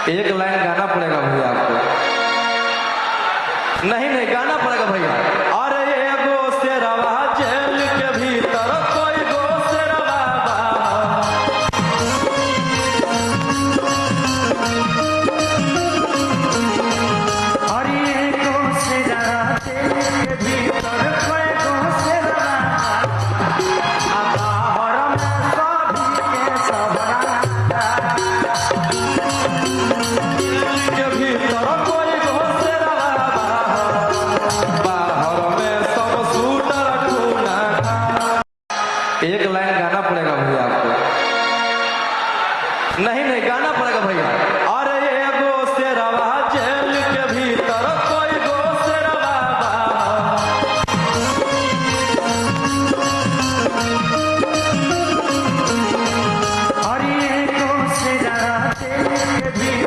एक लाइन गाना पड़ेगा भैया आपको। नहीं नहीं गाना पड़ेगा भैया। अरे एगो शेरवा जेल के भीतर कोई गो शेरवा अरे एगो शेरवा जेल के भीतर कोई गो शेरवा बाहर में सभी के सबरा के भीतर कोई गो शेरवा बाहर में सब शूटर खूना। एक लाइन गाना पड़ेगा भैया आपको। नहीं नहीं गाना पड़ेगा भैया। अरे एगो शेरवा जेल के भीतर कोई गो शेरवा अरे एगो शेरवा जेल के भीतर